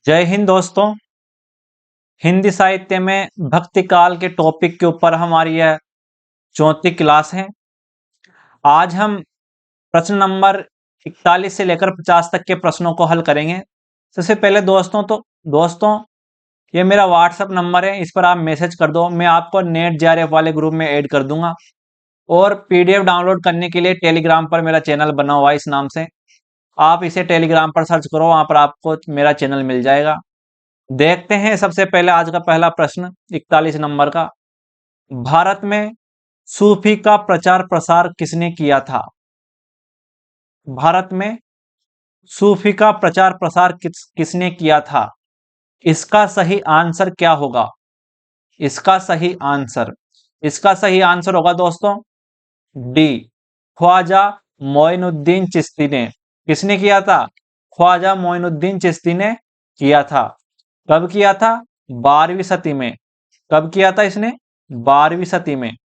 जय हिंद दोस्तों। हिंदी साहित्य में भक्ति काल के टॉपिक के ऊपर हमारी यह 34वीं क्लास है। आज हम प्रश्न नंबर 41 से लेकर 50 तक के प्रश्नों को हल करेंगे। सबसे पहले दोस्तों ये मेरा व्हाट्सएप नंबर है, इस पर आप मैसेज कर दो। मैं आपको नेट जेआरएफ वाले ग्रुप में ऐड कर दूंगा और पीडीएफ डाउनलोड करने के लिए टेलीग्राम पर मेरा चैनल बना हुआ है इस नाम से। आप इसे टेलीग्राम पर सर्च करो, वहां पर आपको मेरा चैनल मिल जाएगा। देखते हैं सबसे पहले आज का पहला प्रश्न 41 नंबर का। भारत में सूफी का प्रचार प्रसार किसने किया था? भारत में सूफी का प्रचार प्रसार किसने किया था? इसका सही आंसर क्या होगा? इसका सही आंसर इसका सही आंसर होगा दोस्तों डी, ख्वाजा मोइनुद्दीन चिश्ती ने। किसने किया था? ख्वाजा मोइनुद्दीन चिश्ती ने किया था। कब किया था? 12वीं सदी में। कब किया था इसने? 12वीं सदी में।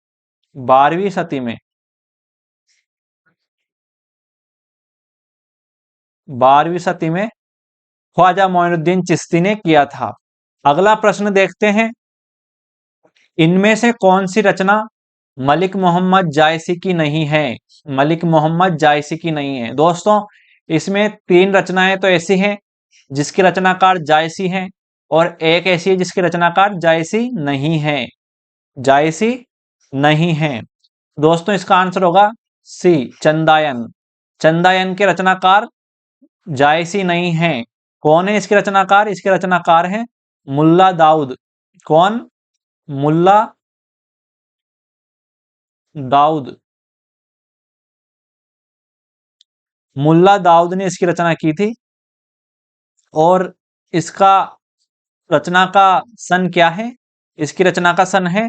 12वीं सदी में। 12वीं सदी में ख्वाजा मोइनुद्दीन चिश्ती ने किया था। अगला प्रश्न देखते हैं। इनमें से कौन सी रचना मलिक मोहम्मद जायसी की नहीं है? मलिक मोहम्मद जायसी की नहीं है। दोस्तों इसमें 3 रचनाएं तो ऐसी हैं जिसके रचनाकार जायसी हैं और एक ऐसी है जिसके रचनाकार जायसी नहीं है। जायसी नहीं है। दोस्तों इसका आंसर होगा सी, चंदायन। चंदायन के रचनाकार जायसी नहीं है। कौन है इसके रचनाकार? इसके रचनाकार हैं मुल्ला दाऊद। कौन? मुल्ला दाऊद। मुल्ला दाऊद ने इसकी रचना की थी। और इसका रचना का सन क्या है? इसकी रचना का सन है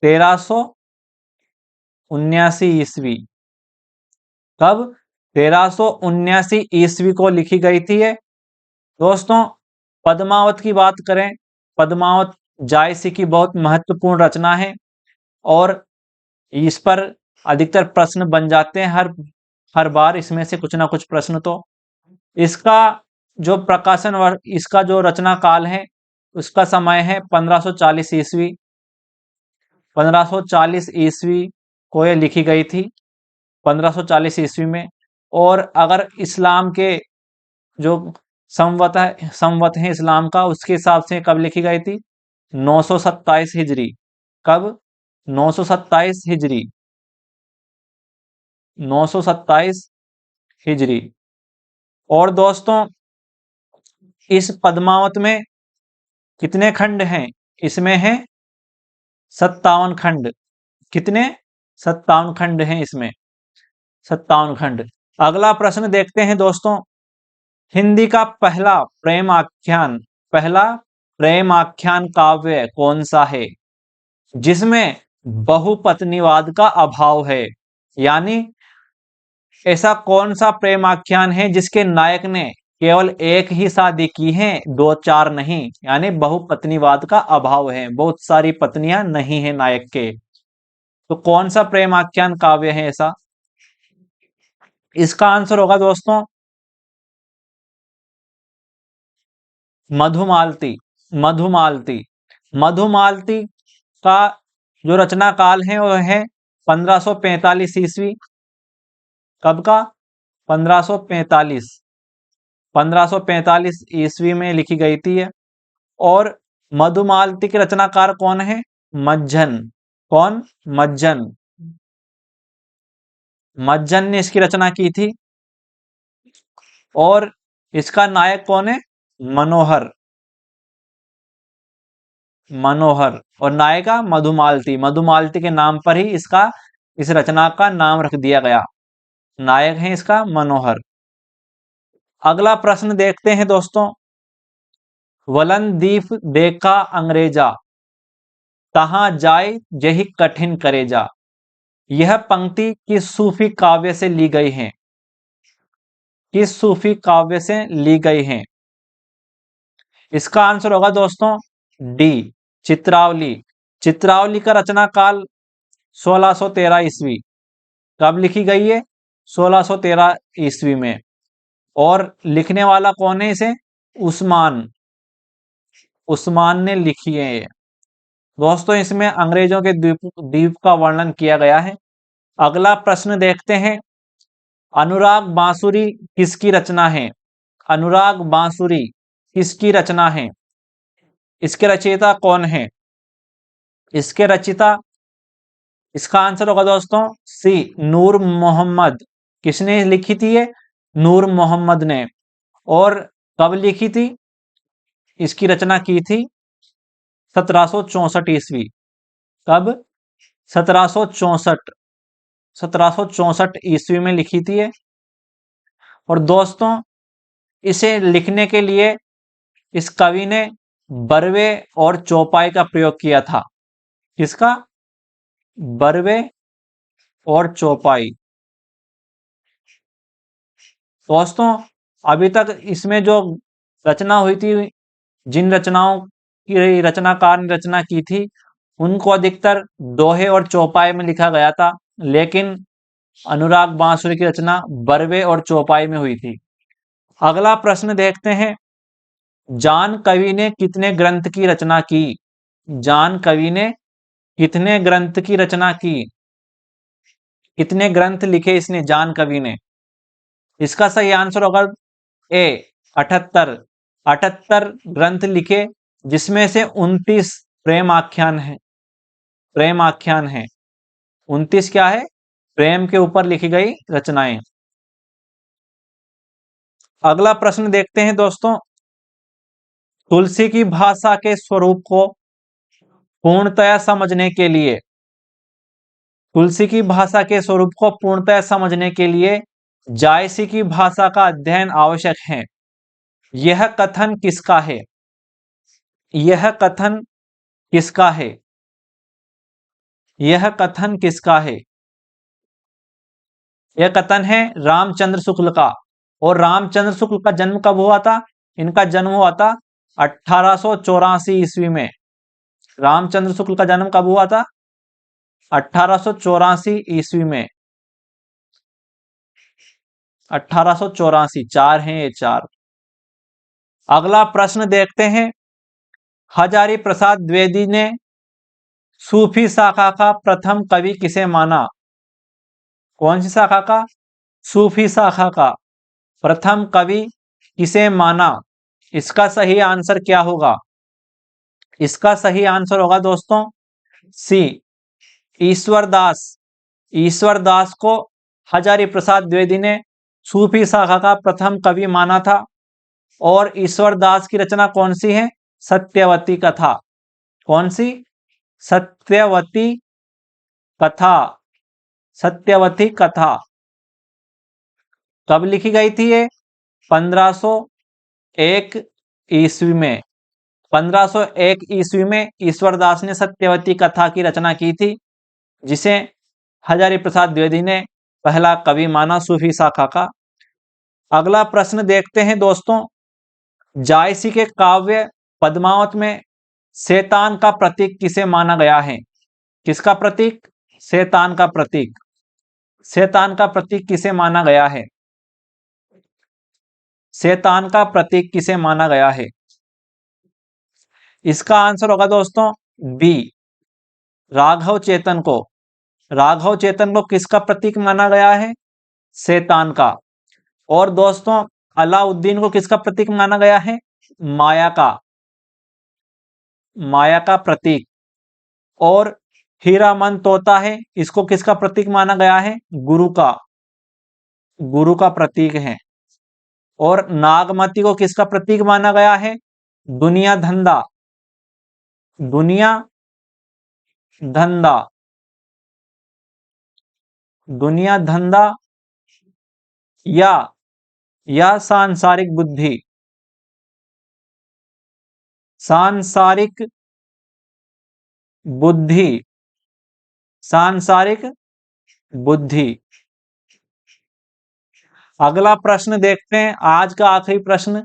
1379 ईस्वी। कब? 1379 ईस्वी को लिखी गई थी ये। दोस्तों पद्मावत की बात करें, पद्मावत जायसी की बहुत महत्वपूर्ण रचना है और इस पर अधिकतर प्रश्न बन जाते हैं हर बार इसमें से कुछ ना कुछ प्रश्न। तो इसका जो प्रकाशन वर्ष, इसका जो रचना काल है उसका समय है 1540 ईस्वी। 1540 ईस्वी को यह लिखी गई थी, 1540 ईस्वी में। और अगर इस्लाम के जो संवत है इस्लाम का, उसके हिसाब से कब लिखी गई थी? 927 हिजरी। कब? 927 हिजरी। 927 हिजरी। और दोस्तों इस पद्मावत में कितने खंड हैं? इसमें है 57 खंड। कितने? 57 खंड हैं इसमें। 57 खंड। अगला प्रश्न देखते हैं दोस्तों। हिंदी का पहला प्रेम आख्यान काव्य कौन सा है जिसमें बहुपत्नीवाद का अभाव है? यानी ऐसा कौन सा प्रेम आख्यान है जिसके नायक ने केवल एक ही शादी की है, 2-4 नहीं? यानी बहुपत्नीवाद का अभाव है, बहुत सारी पत्नियां नहीं है नायक के। तो कौन सा प्रेम आख्यान काव्य है ऐसा? इसका आंसर होगा दोस्तों मधुमालती। मधुमालती। मधुमालती का जो रचना काल है वह है 1545 ईस्वी। कब का? 1545। 1545 ईस्वी में लिखी गई थी ये। और मधुमालती के रचनाकार कौन है? मज्जन। कौन? मज्जन। मज्जन ने इसकी रचना की थी। और इसका नायक कौन है? मनोहर। मनोहर। और नायिका मधुमालती। मधुमालती के नाम पर ही इस रचना का नाम रख दिया गया। नायक है इसका मनोहर। अगला प्रश्न देखते हैं दोस्तों। वलनदीप देखा अंग्रेजा, तहां जाए यही कठिन करेजा। यह पंक्ति किस सूफी काव्य से ली गई है? किस सूफी काव्य से ली गई है? इसका आंसर होगा दोस्तों डी, चित्रावली। चित्रावली का रचना काल 1613 ईस्वी। कब लिखी गई है? 1613 ईस्वी में। और लिखने वाला कौन है इसे? उस्मान। उस्मान ने लिखी है। दोस्तों इसमें अंग्रेजों के द्वीप का वर्णन किया गया है। अगला प्रश्न देखते हैं, अनुराग बांसुरी किसकी रचना है? अनुराग बांसुरी किसकी रचना है? इसके रचयिता कौन है? इसके रचयिता, इसका आंसर होगा दोस्तों सी, नूर मोहम्मद। किसने लिखी थी ये? नूर मोहम्मद ने। और कब लिखी थी? इसकी रचना की थी 1764 ईस्वी। कब? 1764, 1764 ईस्वी में लिखी थी ये। और दोस्तों इसे लिखने के लिए इस कवि ने बरवे और चौपाई का प्रयोग किया था। किसका? बरवे और चौपाई। दोस्तों अभी तक इसमें जो रचना हुई थी, जिन रचनाओं की रचनाकार ने रचना की थी, उनको अधिकतर दोहे और चौपाई में लिखा गया था, लेकिन अनुराग बांसुरी की रचना बरवे और चौपाई में हुई थी। अगला प्रश्न देखते हैं, जान कवि ने कितने ग्रंथ की रचना की? जान कवि ने कितने ग्रंथ की रचना की? कितने ग्रंथ लिखे इसने, जान कवि ने? इसका सही आंसर होगा ए, 78। 78 ग्रंथ लिखे, जिसमें से 29 प्रेम आख्यान है। प्रेम आख्यान है। 29 क्या है? प्रेम के ऊपर लिखी गई रचनाएं। अगला प्रश्न देखते हैं दोस्तों, तुलसी की भाषा के स्वरूप को पूर्णतया समझने के लिए, तुलसी की भाषा के स्वरूप को पूर्णतः समझने के लिए जायसी की भाषा का अध्ययन आवश्यक है। यह कथन किसका है? यह कथन किसका है? यह कथन किसका है? यह कथन है रामचंद्र शुक्ल का। और रामचंद्र शुक्ल का जन्म कब हुआ था? इनका जन्म हुआ था 1884 ईस्वी में। रामचंद्र शुक्ल का जन्म कब हुआ था? 1884 ईस्वी में। 1884, चार हैं ये, चार। अगला प्रश्न देखते हैं, हजारी प्रसाद द्विवेदी ने सूफी शाखा का प्रथम कवि किसे माना? कौन सी शाखा का? सूफी शाखा का प्रथम कवि किसे माना? इसका सही आंसर क्या होगा? इसका सही आंसर होगा दोस्तों सी, ईश्वर दास। ईश्वर दास को हजारी प्रसाद द्विवेदी ने सूफी शाखा का प्रथम कवि माना था। और ईश्वर दास की रचना कौन सी है? सत्यवती कथा। कौन सी? सत्यवती कथा। सत्यवती कथा कब लिखी गई थी ये? 1501 ईस्वी में। 1501 ईस्वी में ईश्वर दास ने सत्यवती कथा की रचना की थी, जिसे हजारी प्रसाद द्विवेदी ने पहला कवि माना सूफी शाखा का। अगला प्रश्न देखते हैं दोस्तों, जायसी के काव्य पद्मावत में शैतान का प्रतीक किसे माना गया है? किसका प्रतीक? शैतान का प्रतीक। शैतान का प्रतीक किसे माना गया है? शैतान का प्रतीक किसे माना गया है? इसका आंसर होगा दोस्तों बी, राघव चेतन को। राघव चेतन को किसका प्रतीक माना गया है? शैतान का। और दोस्तों अलाउद्दीन को किसका प्रतीक माना गया है? माया का। माया का प्रतीक। और हीरामन तोता है, इसको किसका प्रतीक माना गया है? गुरु का। गुरु का प्रतीक है। और नागमती को किसका प्रतीक माना गया है? दुनिया धंधा। दुनिया धंधा। दुनिया धंधा या सांसारिक बुद्धि। सांसारिक बुद्धि। सांसारिक बुद्धि। अगला प्रश्न देखते हैं, आज का आखिरी प्रश्न,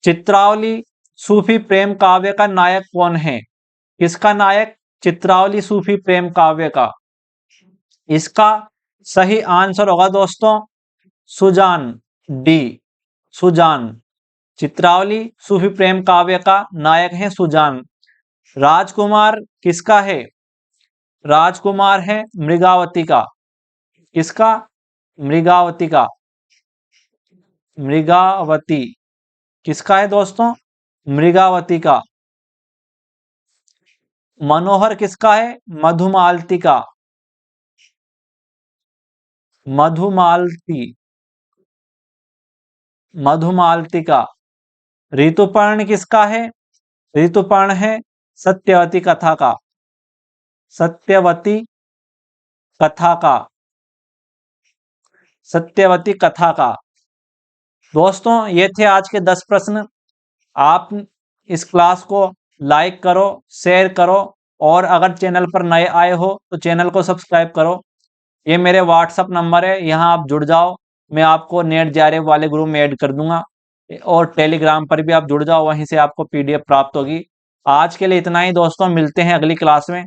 चित्रावली सूफी प्रेम काव्य का नायक कौन है? किसका नायक? चित्रावली सूफी प्रेम काव्य का। इसका सही आंसर होगा दोस्तों सुजान, डी, सुजान। चित्रावली सूफी प्रेम काव्य का नायक है सुजान। राजकुमार किसका है? राजकुमार है मृगावती का। किसका? मृगावती का। मृगावती किसका है दोस्तों? मृगावती का। मनोहर किसका है? मधुमालती का। मधुमालती, मधुमालती का। ऋतुपर्ण किसका है? ऋतुपर्ण है सत्यवती कथा का। सत्यवती कथा का। सत्यवती कथा का। दोस्तों ये थे आज के 10 प्रश्न। आप इस क्लास को लाइक करो, शेयर करो और अगर चैनल पर नए आए हो तो चैनल को सब्सक्राइब करो। ये मेरे व्हाट्सअप नंबर है, यहाँ आप जुड़ जाओ। मैं आपको नेट जेआरएफ वाले ग्रुप में ऐड कर दूंगा और टेलीग्राम पर भी आप जुड़ जाओ, वहीं से आपको पीडीएफ प्राप्त होगी। आज के लिए इतना ही दोस्तों, मिलते हैं अगली क्लास में।